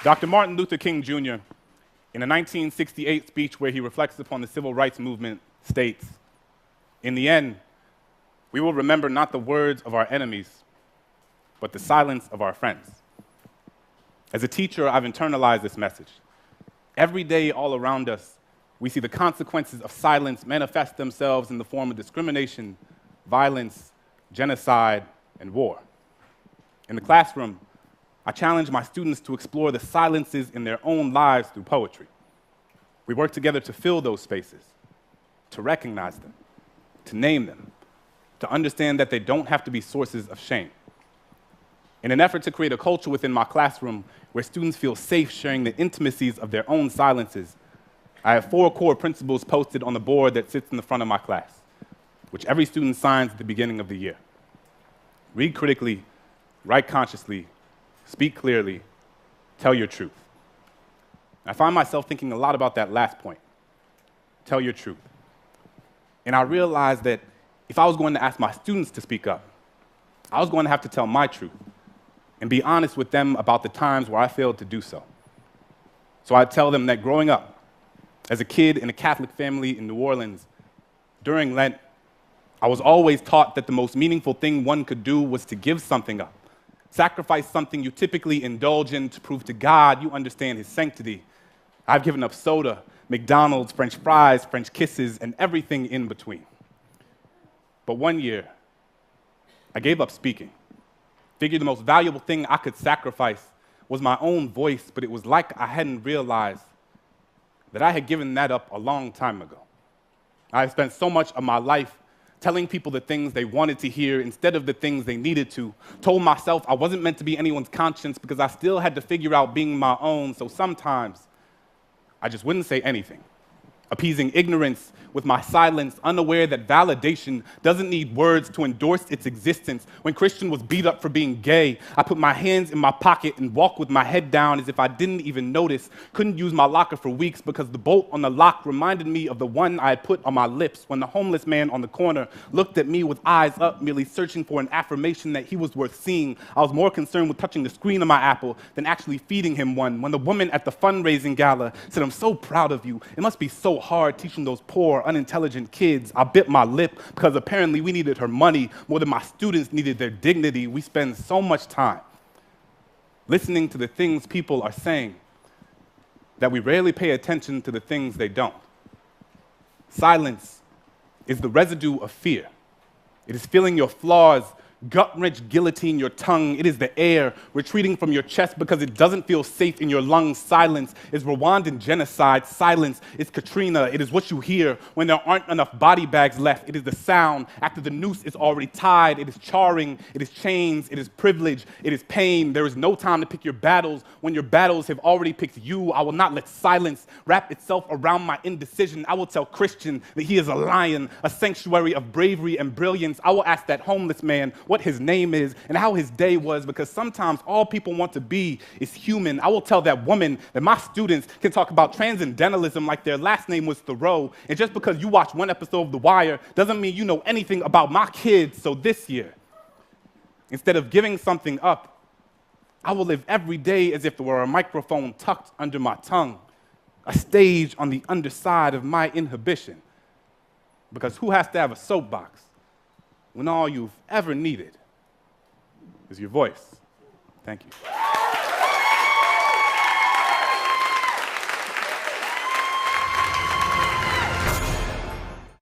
Dr. Martin Luther King Jr., in a 1968 speech where he reflects upon the civil rights movement, states, "In the end, we will remember not the words of our enemies, but the silence of our friends." As a teacher, I've internalized this message. Every day, all around us, we see the consequences of silence manifest themselves in the form of discrimination, violence, genocide, and war. In the classroom, I challenge my students to explore the silences in their own lives through poetry. We work together to fill those spaces, to recognize them, to name them, to understand that they don't have to be sources of shame. In an effort to create a culture within my classroom where students feel safe sharing the intimacies of their own silences, I have 4 core principles posted on the board that sits in the front of my class, which every student signs at the beginning of the year. Read critically, write consciously, speak clearly, tell your truth. I find myself thinking a lot about that last point, tell your truth. And I realized that if I was going to ask my students to speak up, I was going to have to tell my truth and be honest with them about the times where I failed to do so. So I'd tell them that growing up, as a kid in a Catholic family in New Orleans, during Lent, I was always taught that the most meaningful thing one could do was to give something up, sacrifice something you typically indulge in to prove to God you understand His sanctity. I've given up soda, McDonald's, French fries, French kisses, and everything in between. But one year, I gave up speaking. Figured the most valuable thing I could sacrifice was my own voice, but it was like I hadn't realized that I had given that up a long time ago. I had spent so much of my life telling people the things they wanted to hear instead of the things they needed to, told myself I wasn't meant to be anyone's conscience because I still had to figure out being my own, so sometimes I just wouldn't say anything, appeasing ignorance with my silence, unaware that validation doesn't need words to endorse its existence. When Christian was beat up for being gay, I put my hands in my pocket and walked with my head down as if I didn't even notice. Couldn't use my locker for weeks because the bolt on the lock reminded me of the one I had put on my lips when the homeless man on the corner looked at me with eyes up, merely searching for an affirmation that he was worth seeing. I was more concerned with touching the screen of my Apple than actually feeding him one. When the woman at the fundraising gala said, "I'm so proud of you. It must be so hard teaching those poor, unintelligent kids," I bit my lip because apparently we needed her money more than my students needed their dignity. We spend so much time listening to the things people are saying that we rarely pay attention to the things they don't. Silence is the residue of fear. It is feeling your flaws gut-wrench guillotine your tongue. It is the air retreating from your chest because it doesn't feel safe in your lungs. Silence is Rwandan genocide. Silence is Katrina. It is what you hear when there aren't enough body bags left. It is the sound after the noose is already tied. It is charring. It is chains. It is privilege. It is pain. There is no time to pick your battles when your battles have already picked you. I will not let silence wrap itself around my indecision. I will tell Christian that he is a lion, a sanctuary of bravery and brilliance. I will ask that homeless man what his name is and how his day was, because sometimes all people want to be is human. I will tell that woman that my students can talk about transcendentalism like their last name was Thoreau, and just because you watch one episode of The Wire doesn't mean you know anything about my kids. So this year, instead of giving something up, I will live every day as if there were a microphone tucked under my tongue, a stage on the underside of my inhibition. Because who has to have a soapbox when all you've ever needed is your voice? Thank you.